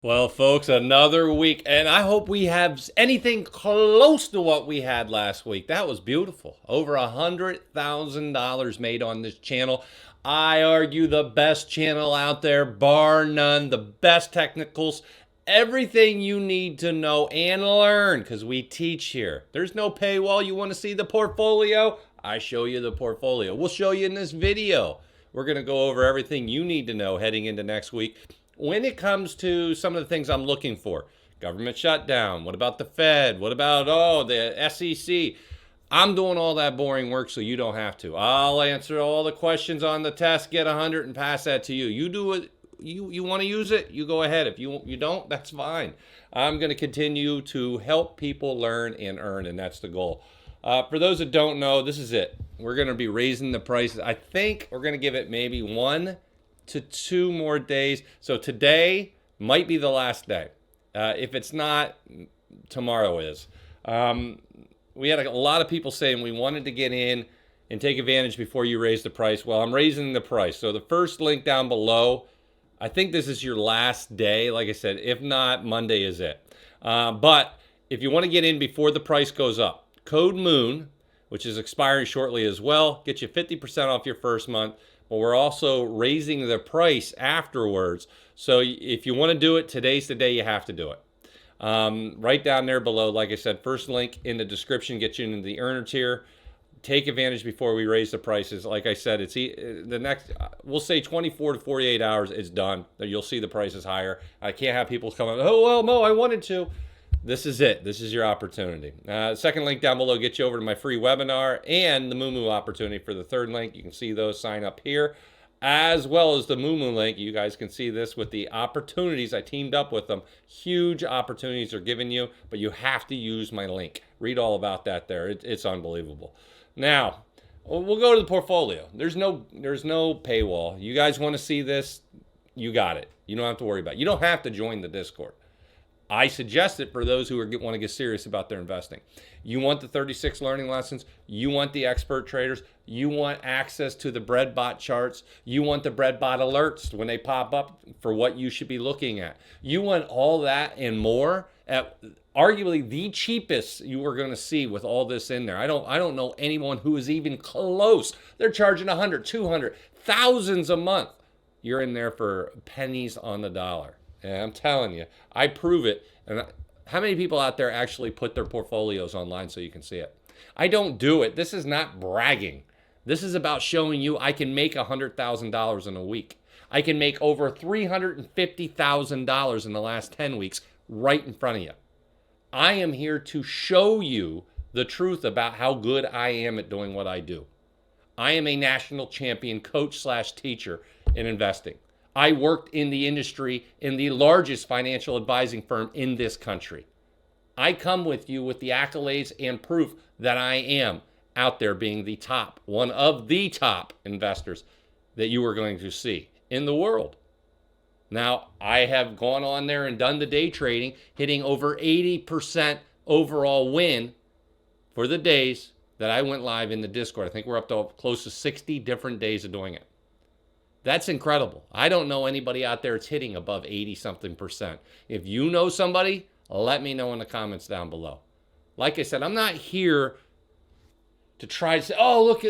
Well, folks, another week, and I hope we have anything close to what we had last week. That was beautiful. Over $100,000 made on this channel. I argue the best channel out there, bar none. The best technicals, everything you need to know and learn, because we teach here. There's no paywall. You want to see the portfolio? I show you the portfolio. We'll show you in this video. We're going to go over everything you need to know heading into next week. When it comes to some of the things I'm looking for, government shutdown, what about the Fed? What about, the SEC? I'm doing all that boring work so you don't have to. I'll answer all the questions on the test, get 100 and pass that to you. You do it. You want to use it, you go ahead. If you don't, that's fine. I'm going to continue to help people learn and earn, and that's the goal. For those that don't know, this is it. We're going to be raising the prices. I think we're going to give it maybe 1 to 2 more days. So today might be the last day. If it's not, tomorrow is. We had a lot of people saying we wanted to get in and take advantage before you raise the price. Well, I'm raising the price. So the first link down below, I think this is your last day. Like I said, if not, Monday is it. But if you want to get in before the price goes up, code MOON, which is expiring shortly as well, get you 50% off your first month. But we're also raising the price afterwards. So if you want to do it, today's the day you have to do it. Right down there below, like I said, first link in the description gets you into the earner tier. Take advantage before we raise the prices. Like I said, it's the next, we'll say 24 to 48 hours, it's done. You'll see the prices higher. I can't have people come up, oh, well, Mo, I wanted to. This is it. This is your opportunity. Second link down below gets you over to my free webinar and the Moo opportunity for the third link. You can see those, sign up here, as well as the Moo link. You guys can see this with the opportunities. I teamed up with them. Huge opportunities are given you, but you have to use my link. Read all about that there. It's unbelievable. Now, we'll go to the portfolio. There's no paywall. You guys want to see this? You got it. You don't have to worry about it. You don't have to join the Discord. I suggest it for those who want to get serious about their investing. You want the 36 learning lessons. You want the expert traders. You want access to the breadbot charts. You want the breadbot alerts when they pop up for what you should be looking at. You want all that and more at arguably the cheapest you are going to see with all this in there. I don't know anyone who is even close. They're charging 100, 200, thousands a month. You're in there for pennies on the dollar. And I'm telling you, I prove it. And how many people out there actually put their portfolios online so you can see it? I don't do it. This is not bragging. This is about showing you I can make $100,000 in a week. I can make over $350,000 in the last 10 weeks right in front of you. I am here to show you the truth about how good I am at doing what I do. I am a national champion coach/teacher in investing. I worked in the industry in the largest financial advising firm in this country. I come with you with the accolades and proof that I am out there being the top, one of the top investors that you are going to see in the world. Now, I have gone on there and done the day trading, hitting over 80% overall win for the days that I went live in the Discord. I think we're up to close to 60 different days of doing it. That's incredible. I don't know anybody out there that's hitting above 80-something%. If you know somebody, let me know in the comments down below. Like I said, I'm not here to try to say, oh, look.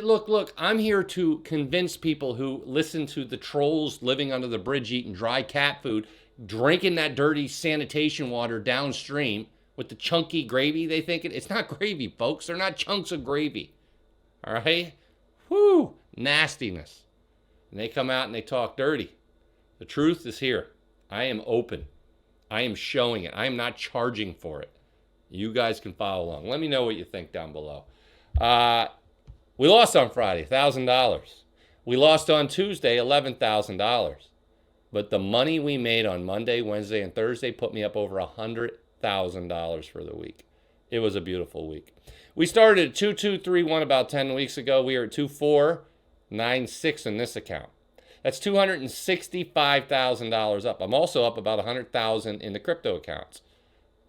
I'm here to convince people who listen to the trolls living under the bridge eating dry cat food, drinking that dirty sanitation water downstream with the chunky gravy they think it's not gravy, folks. They're not chunks of gravy. All right? Whew, nastiness. And they come out and they talk dirty. The truth is here. I am open. I am showing it. I am not charging for it. You guys can follow along. Let me know what you think down below. We lost on Friday, $1,000. We lost on Tuesday, $11,000. But the money we made on Monday, Wednesday, and Thursday put me up over $100,000 for the week. It was a beautiful week. We started at 2231 about 10 weeks ago. We are at 2496 in this account. That's $265,000 up. I'm also up about $100,000 in the crypto accounts.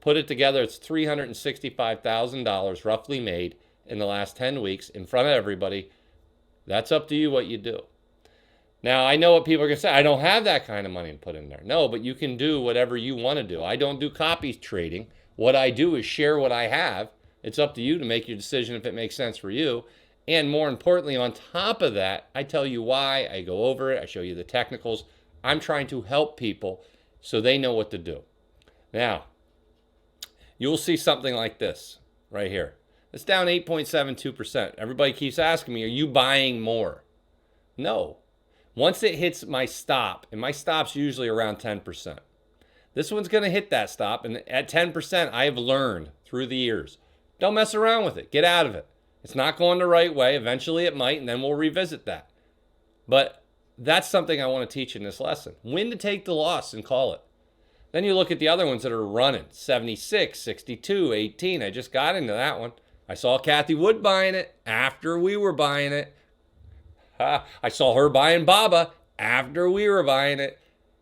Put it together, it's $365,000 roughly made in the last 10 weeks in front of everybody. That's up to you what you do. Now, I know what people are going to say. I don't have that kind of money to put in there. No, but you can do whatever you want to do. I don't do copy trading. What I do is share what I have. It's up to you to make your decision if it makes sense for you. And more importantly, on top of that, I tell you why. I go over it. I show you the technicals. I'm trying to help people so they know what to do. Now, you'll see something like this right here. It's down 8.72%. Everybody keeps asking me, are you buying more? No. Once it hits my stop, and my stop's usually around 10%. This one's going to hit that stop, and at 10%, I have learned through the years, don't mess around with it. Get out of it. It's not going the right way. Eventually it might, and then we'll revisit that. But that's something I want to teach in this lesson. When to take the loss and call it. Then you look at the other ones that are running. 76, 62, 18. I just got into that one. I saw Kathy Wood buying it after we were buying it. I saw her buying BABA after we were buying it.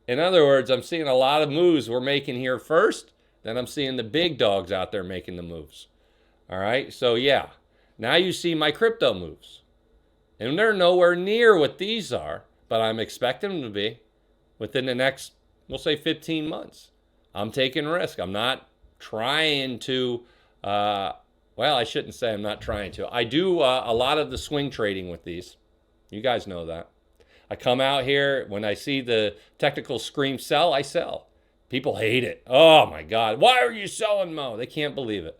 In other words, I'm seeing a lot of moves we're making here first. Then I'm seeing the big dogs out there making the moves. All right, so yeah. Now you see my crypto moves. And they're nowhere near what these are, but I'm expecting them to be within the next, we'll say 15 months. I'm taking risk. I'm not trying to, well, I shouldn't say I'm not trying to. I do a lot of the swing trading with these. You guys know that. I come out here, when I see the technical scream sell, I sell. People hate it. Oh my God, why are you selling, Mo? They can't believe it.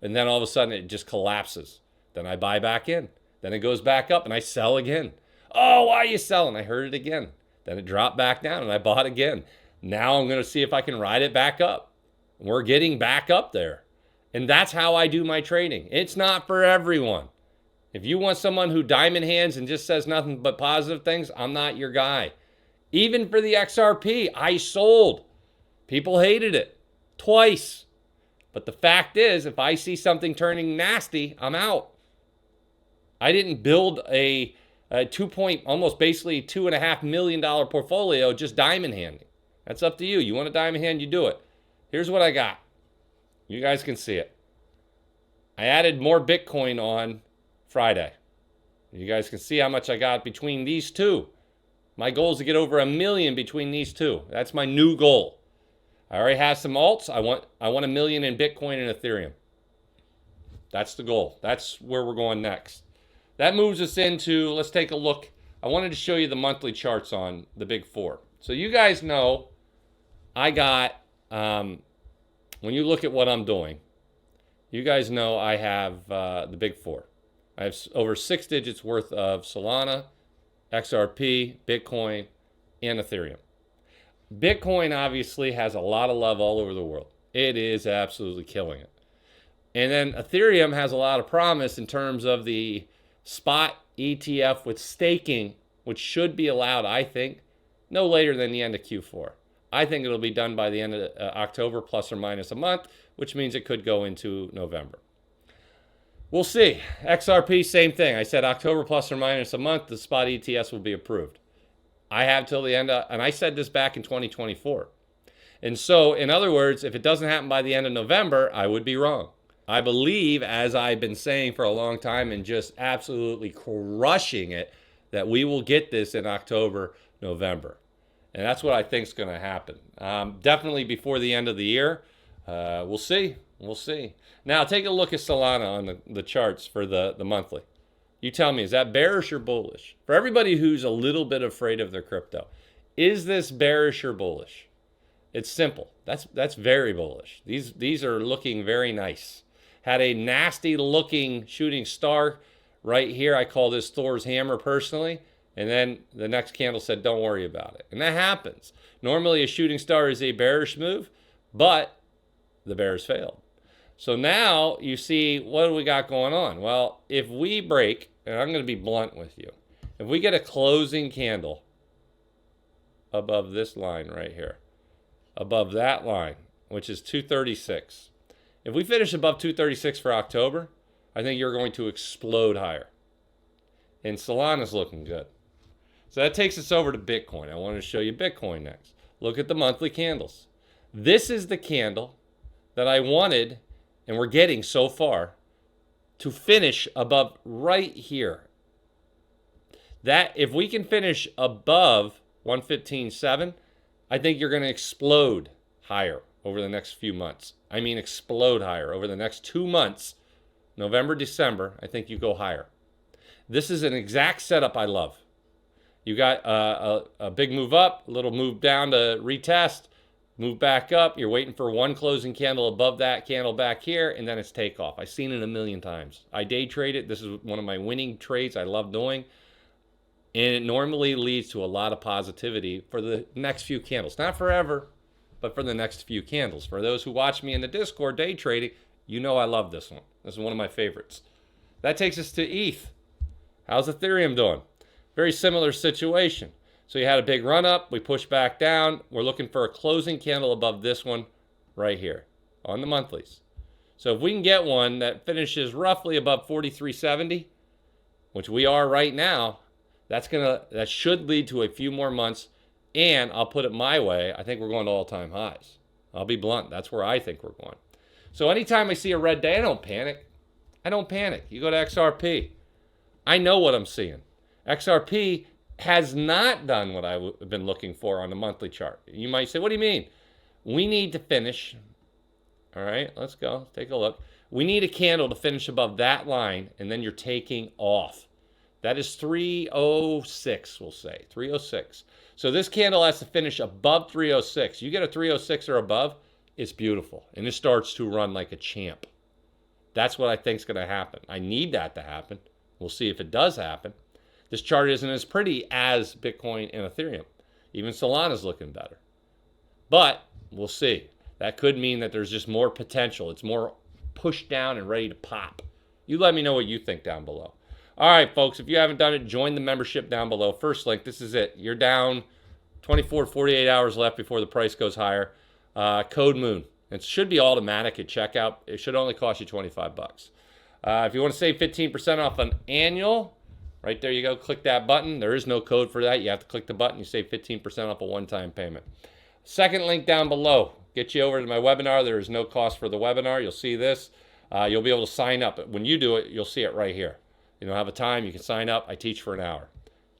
And then all of a sudden it just collapses. Then I buy back in. Then it goes back up and I sell again. Oh, why are you selling? I heard it again. Then it dropped back down and I bought again. Now I'm going to see if I can ride it back up. We're getting back up there. And that's how I do my trading. It's not for everyone. If you want someone who diamond hands and just says nothing but positive things, I'm not your guy. Even for the XRP, I sold. People hated it twice. But the fact is, if I see something turning nasty, I'm out. I didn't build a almost basically $2.5 million portfolio just diamond handing. That's up to you. You want a diamond hand, you do it. Here's what I got. You guys can see it. I added more Bitcoin on Friday. You guys can see how much I got between these two. My goal is to get over 1 million between these two. That's my new goal. I already have some alts. I want 1 million in Bitcoin and Ethereum. That's the goal. That's where we're going next. That moves us into, let's take a look. I wanted to show you the monthly charts on the big four. So you guys know I got, when you look at what I'm doing, you guys know I have the big four. I have over 6 digits worth of Solana, XRP, Bitcoin, and Ethereum. Bitcoin obviously has a lot of love all over the world. It is absolutely killing it. And then Ethereum has a lot of promise in terms of the spot ETF with staking, which should be allowed, I think, no later than the end of Q4. I think it'll be done by the end of October, plus or minus a month, which means it could go into November. We'll see. XRP, same thing. I said October plus or minus a month, the spot ETS will be approved. I have till the end of, and I said this back in 2024. And so, in other words, if it doesn't happen by the end of November, I would be wrong. I believe, as I've been saying for a long time and just absolutely crushing it, that we will get this in October, November. And that's what I think is going to happen. Definitely before the end of the year. We'll see. We'll see. Now, take a look at Solana on the charts for the monthly. You tell me, is that bearish or bullish? For everybody who's a little bit afraid of their crypto, is this bearish or bullish? It's simple. That's very bullish. These are looking very nice. Had a nasty looking shooting star right here. I call this Thor's hammer personally. And then the next candle said, don't worry about it. And that happens. Normally a shooting star is a bearish move, but the bears failed. So now you see, what do we got going on? Well, if we break, and I'm going to be blunt with you, if we get a closing candle above this line right here, above that line, which is 236. If we finish above 236 for October, I think you're going to explode higher. And Solana's looking good. So that takes us over to Bitcoin. I wanted to show you Bitcoin next. Look at the monthly candles. This is the candle that I wanted, and we're getting so far, to finish above right here. That if we can finish above 115.7, I think you're going to explode higher over the next few months. I mean, explode higher over the next 2 months, November, December. I think you go higher. This is an exact setup I love. You got a big move up, a little move down to retest, move back up. You're waiting for one closing candle above that candle back here, and then it's takeoff. I've seen it a million times. I day trade it. This is one of my winning trades I love doing. And it normally leads to a lot of positivity for the next few candles. Not forever, but for the next few candles. For those who watch me in the Discord day trading, you know I love this one. This is one of my favorites. That takes us to ETH. How's Ethereum doing? Very similar situation. So you had a big run up. We pushed back down. We're looking for a closing candle above this one right here on the monthlies. So if we can get one that finishes roughly above 43.70, which we are right now, that should lead to a few more months. And I'll put it my way. I think we're going to all-time highs. I'll be blunt. That's where I think we're going. So anytime I see a red day, I don't panic. I don't panic. You go to XRP. I know what I'm seeing. XRP has not done what I've been looking for on the monthly chart. You might say, what do you mean? We need to finish. All right, let's go. Take a look. We need a candle to finish above that line, and then you're taking off. That is 306, we'll say. 306. So this candle has to finish above 306. You get a 306 or above, it's beautiful. And it starts to run like a champ. That's what I think is going to happen. I need that to happen. We'll see if it does happen. This chart isn't as pretty as Bitcoin and Ethereum. Even Solana's looking better. But we'll see. That could mean that there's just more potential. It's more pushed down and ready to pop. You let me know what you think down below. All right, folks, if you haven't done it, join the membership down below. First link, this is it. You're down 24, 48 hours left before the price goes higher. Code MOON. It should be automatic at checkout. It should only cost you 25 bucks. If you want to save 15% off an annual, right there you go. Click that button. There is no code for that. You have to click the button. You save 15% off a one-time payment. Second link down below. Get you over to my webinar. There is no cost for the webinar. You'll see this. You'll be able to sign up. When you do it, you'll see it right here. You don't have a time, you can sign up. I teach for an hour.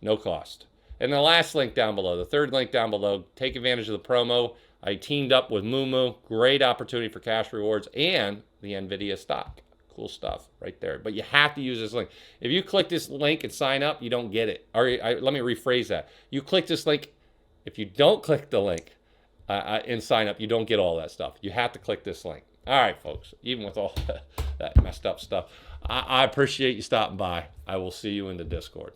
No cost. And the last link down below, the third link down below, take advantage of the promo. I teamed up with Moomoo. Great opportunity for cash rewards and the NVIDIA stock. Cool stuff right there. But you have to use this link. If you click this link and sign up, you don't get it. Or let me rephrase that. You click this link. If you don't click the link and sign up, you don't get all that stuff. You have to click this link. All right, folks. Even with all that messed up stuff, I appreciate you stopping by. I will see you in the Discord.